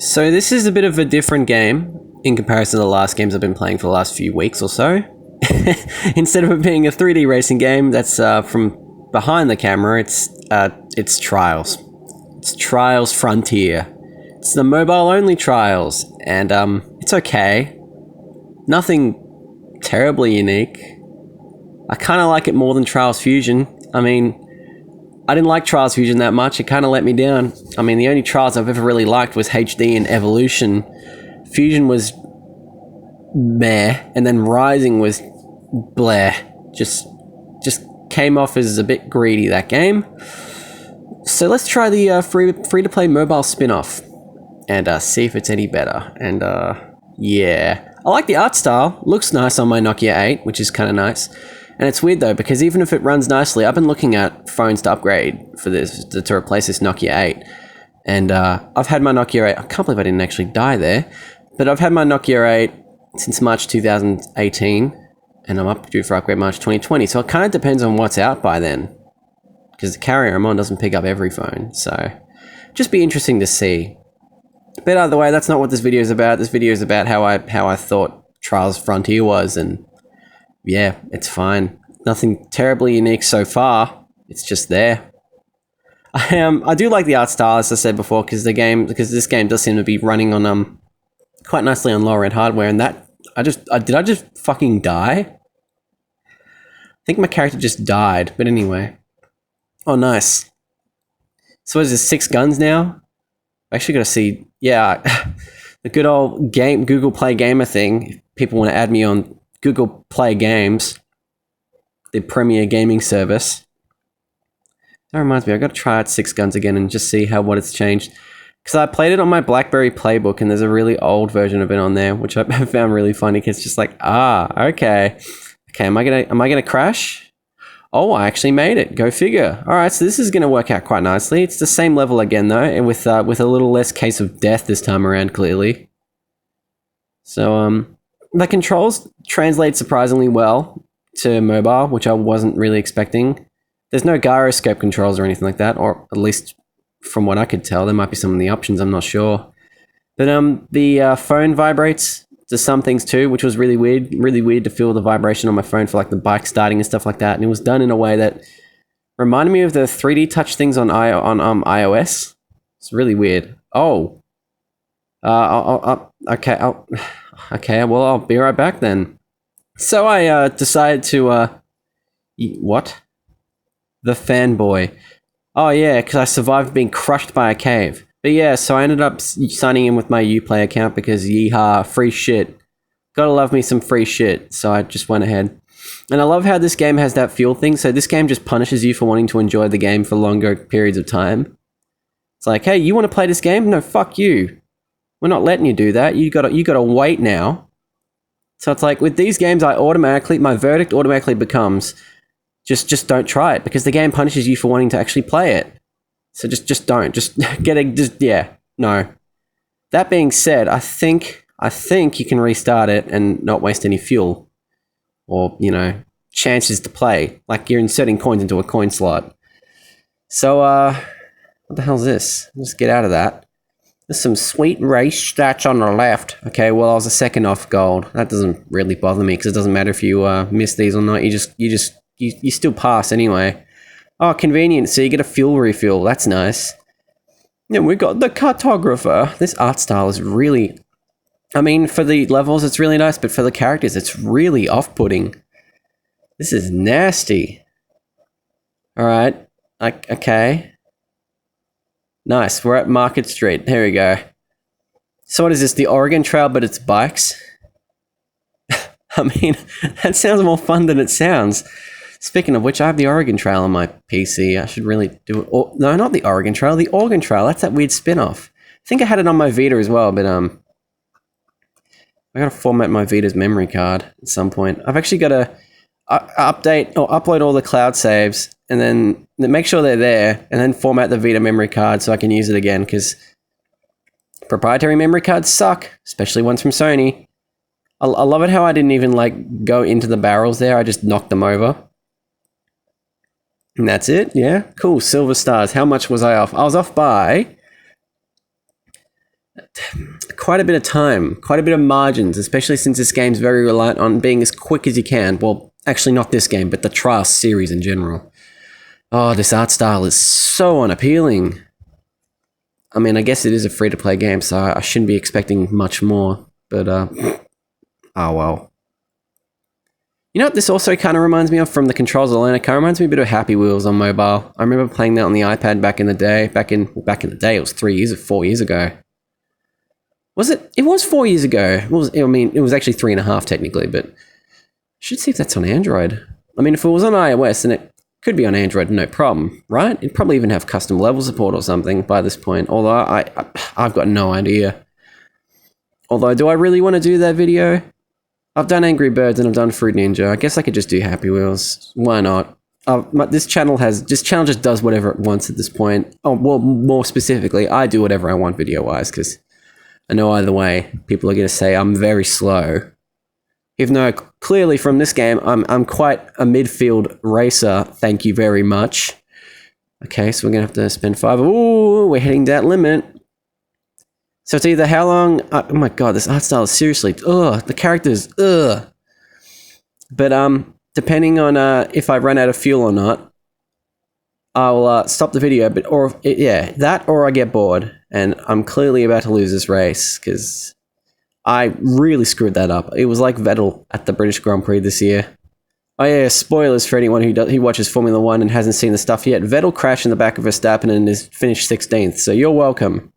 So this is a bit of a different game in comparison to the last games I've been playing for the last few weeks or so. Instead of it being a 3D racing game that's from behind the camera, it's Trials. It's Trials Frontier. It's the mobile-only Trials, and it's okay. Nothing terribly unique. I kind of like it more than Trials Fusion. I mean, I didn't like Trials Fusion that much. It kind of let me down. I mean, the only Trials I've ever really liked was HD and Evolution. Fusion was meh, and then Rising was bleh. Just came off as a bit greedy, that game. So let's try the free-to-play mobile spin-off and see if it's any better. And yeah. I like the art style. Looks nice on my Nokia 8, which is kind of nice. And it's weird though, because even if it runs nicely, I've been looking at phones to upgrade for this, to replace this Nokia 8. And I've had my Nokia 8, I can't believe I didn't actually die there, but I've had my Nokia 8 since March 2018, and I'm up due for upgrade March 2020. So it kind of depends on what's out by then, because the carrier I'm on doesn't pick up every phone. So just be interesting to see. But either way, that's not what this video is about. This video is about how I thought Trials Frontier was, and yeah, it's fine. Nothing terribly unique so far. It's just there. I do like the art style, as I said before, because this game does seem to be running on quite nicely on lower end hardware, and that did I just fucking die? I think my character just died, but anyway. Oh, nice. So what is this, 6 guns now? I actually got to see, yeah, the good old Google Play Gamer thing. If people want to add me on Google Play Games, the premier gaming service. That reminds me, I got to try out 6 guns again and just see what it's changed. Because I played it on my BlackBerry Playbook, and there's a really old version of it on there, which I found really funny. Because it's just like, okay, am I gonna crash? Oh, I actually made it. Go figure. All right, so this is going to work out quite nicely. It's the same level again, though, and with a little less case of death this time around, clearly. So, the controls translate surprisingly well to mobile, which I wasn't really expecting. There's no gyroscope controls or anything like that, or at least from what I could tell. There might be some of the options, I'm not sure. But the phone vibrates to some things too, which was really weird to feel the vibration on my phone for like the bike starting and stuff like that. And it was done in a way that reminded me of the 3D touch things on iOS. It's really weird. Oh, okay. Well, I'll be right back then. So I decided to what? The fanboy. Oh yeah, because I survived being crushed by a cave. But yeah, so I ended up signing in with my Uplay account because yeehaw, free shit. Gotta love me some free shit. So I just went ahead. And I love how this game has that fuel thing. So this game just punishes you for wanting to enjoy the game for longer periods of time. It's like, hey, you want to play this game? No, fuck you. We're not letting you do that. You gotta wait now. So it's like with these games, my verdict automatically becomes just don't try it, because the game punishes you for wanting to actually play it. So just don't. No. That being said, I think you can restart it and not waste any fuel. Or, chances to play. Like you're inserting coins into a coin slot. So, what the hell is this? Let's get out of that. There's some sweet race stats on the left. Okay, well, I was a second off gold. That doesn't really bother me, because it doesn't matter if you miss these or not. You still pass anyway. Oh, convenient. So you get a fuel refuel. That's nice. And we got the cartographer. This art style is really... I mean, for the levels, it's really nice, but for the characters, it's really off-putting. This is nasty. All right. Okay. Nice. We're at Market Street. Here we go. So what is this? The Oregon Trail, but it's bikes? I mean, that sounds more fun than it sounds. Speaking of which, I have the Oregon Trail on my PC. I should really do it. No, not the Oregon Trail. The Oregon Trail. That's that weird spin-off. I think I had it on my Vita as well, but I gotta format my Vita's memory card at some point. I've actually got to update or upload all the cloud saves, and then make sure they're there, and then format the Vita memory card so I can use it again, because proprietary memory cards suck, especially ones from Sony. I love it how I didn't even go into the barrels there. I just knocked them over. And that's it, yeah? Cool, silver stars. How much was I off? I was off by quite a bit of time, quite a bit of margins, especially since this game's very reliant on being as quick as you can. Well, actually not this game, but the Trials series in general. Oh, this art style is so unappealing. I mean, I guess it is a free-to-play game, so I shouldn't be expecting much more, but, oh well. You know what this also kind of reminds me of from the controls alone? It kind of reminds me a bit of Happy Wheels on mobile. I remember playing that on the iPad back in the day. Back in the day, it was 3 years or 4 years ago. Was it? It was 4 years ago. It was actually 3.5 technically, but I should see if that's on Android. I mean, if it was on iOS, then it could be on Android, no problem, right? It'd probably even have custom level support or something by this point, although I've got no idea. Although, do I really want to do that video? I've done Angry Birds and I've done Fruit Ninja. I guess I could just do Happy Wheels. Why not? This channel just does whatever it wants at this point. Oh, well, more specifically, I do whatever I want video-wise, because I know either way, people are going to say I'm very slow. Even though clearly from this game, I'm quite a midfield racer. Thank you very much. Okay, so we're going to have to spend 5. Ooh, we're hitting that limit. So it's either how long... oh my god, this art style is seriously... ugh, the characters... ugh. But depending on if I run out of fuel or not, I'll stop the video. But that or I get bored. And I'm clearly about to lose this race, because I really screwed that up. It was like Vettel at the British Grand Prix this year. Oh yeah, spoilers for anyone who watches Formula 1 and hasn't seen the stuff yet. Vettel crashed in the back of Verstappen and is finished 16th, so you're welcome.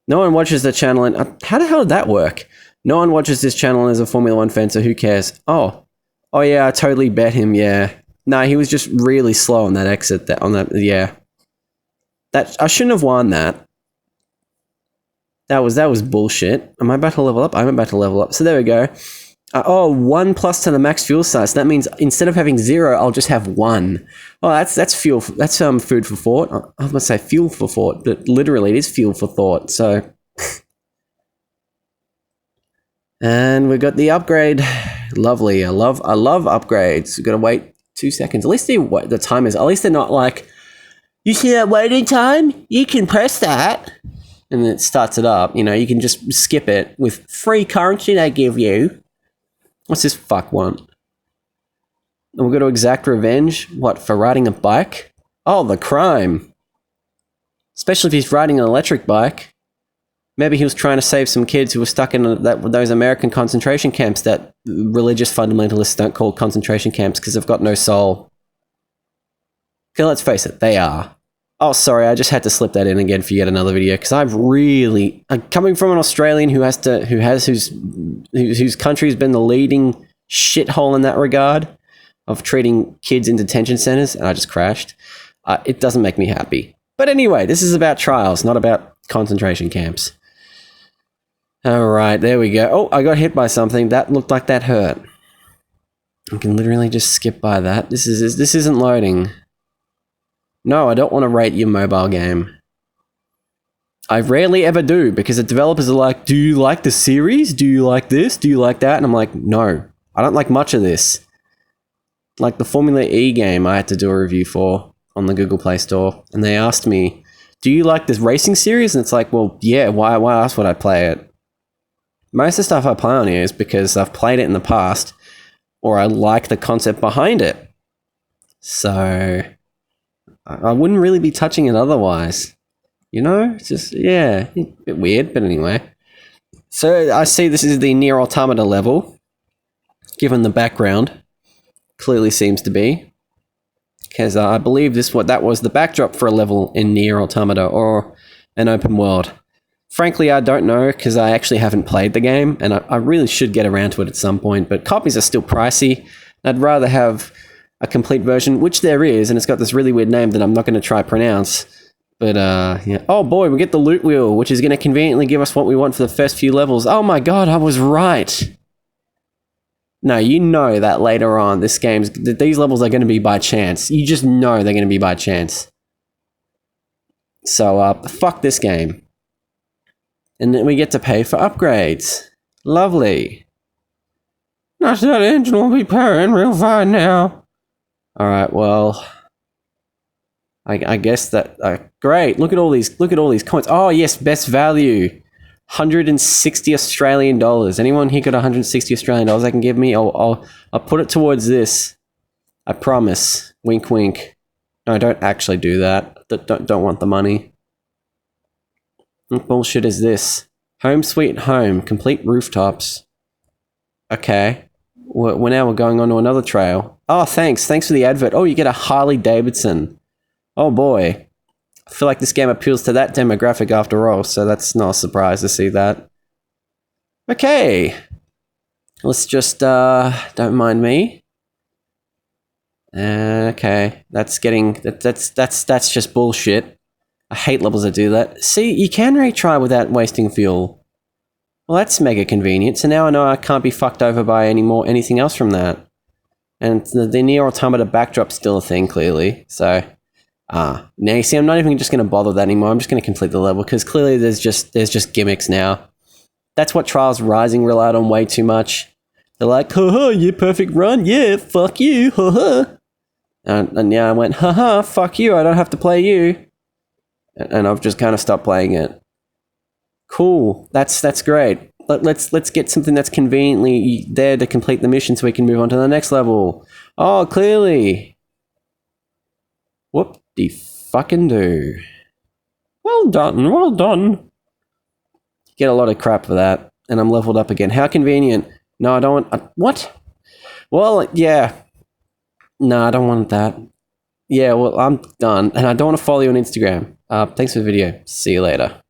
No one watches the channel, and how the hell did that work? No one watches this channel as a Formula 1 fan, so who cares? Oh yeah, I totally bet him, yeah. No, he was just really slow on that exit, yeah. I shouldn't have won that. That was bullshit. Am I about to level up? I'm about to level up. So there we go. 1 plus to the max fuel size. That means instead of having 0, I'll just have 1. Oh, that's fuel. That's food for thought. I was going to say fuel for thought, but literally it is fuel for thought. So, and we got the upgrade. Lovely. I love upgrades. We've got to wait 2 seconds. At least the time is. At least they're not like, you see that waiting time? You can press that. And it starts it up. You know, you can just skip it with free currency they give you. What's this fuck want? And we're going to exact revenge? What, for riding a bike? Oh, the crime. Especially if he's riding an electric bike. Maybe he was trying to save some kids who were stuck in those American concentration camps that religious fundamentalists don't call concentration camps because they've got no soul. Okay, let's face it, they are. Oh, sorry, I just had to slip that in again for yet another video because I've really, coming from an Australian whose country's been the leading shithole in that regard of treating kids in detention centers, and I just crashed. It doesn't make me happy. But anyway, this is about trials, not about concentration camps. All right, there we go. Oh, I got hit by something. That looked like that hurt. I can literally just skip by that. This isn't loading. No, I don't want to rate your mobile game. I rarely ever do, because the developers are like, do you like the series? Do you like this? Do you like that? And I'm like, no, I don't like much of this. Like the Formula E game I had to do a review for on the Google Play Store, and they asked me, do you like this racing series? And it's like, well, yeah, why else would I play it? Most of the stuff I play on here is because I've played it in the past, or I like the concept behind it. So I wouldn't really be touching it otherwise. You know? It's just, yeah, a bit weird, but anyway. So I see this is the Nier Automata level, given the background. Clearly seems to be. Because I believe that was the backdrop for a level in Nier Automata, or an open world. Frankly, I don't know, because I actually haven't played the game, and I really should get around to it at some point, but copies are still pricey. I'd rather have a complete version, which there is, and it's got this really weird name that I'm not going to try pronounce. But, yeah. Oh boy, we get the loot wheel, which is going to conveniently give us what we want for the first few levels. Oh my god, I was right! No, you know that later on, these levels are going to be by chance. You just know they're going to be by chance. So, fuck this game. And then we get to pay for upgrades. Lovely. Not that engine will be pairing real fine now. Alright, well, I guess that great. Look at all these coins. Oh yes, best value. 160 Australian dollars. Anyone here got 160 Australian dollars I can give me? I'll put it towards this. I promise. Wink, wink. No, don't actually do that. Don't want the money. What bullshit is this? Home sweet home. Complete rooftops. Okay. We're now going on to another trail. Oh, thanks. Thanks for the advert. Oh, you get a Harley Davidson. Oh, boy. I feel like this game appeals to that demographic after all, so that's not a surprise to see that. Okay. Let's just, don't mind me. Okay. That's just bullshit. I hate levels that do that. See, you can retry without wasting fuel. Well, that's mega convenient. So now I know I can't be fucked over by anything else from that. And the Nier Automata backdrop's still a thing, clearly. So, now you see, I'm not even just going to bother with that anymore. I'm just going to complete the level because clearly there's just gimmicks now. That's what Trials Rising relied on way too much. They're like, haha, you perfect run, yeah, fuck you, haha. And yeah, I went, haha, fuck you, I don't have to play you. And I've just kind of stopped playing it. Cool, that's great. Let's get something that's conveniently there to complete the mission so we can move on to the next level. Oh, clearly. Whoop-de-fucking-do. Well done, well done. Get a lot of crap for that. And I'm leveled up again. How convenient. No, I don't want... what? Well, yeah. No, I don't want that. Yeah, well, I'm done. And I don't want to follow you on Instagram. Thanks for the video. See you later.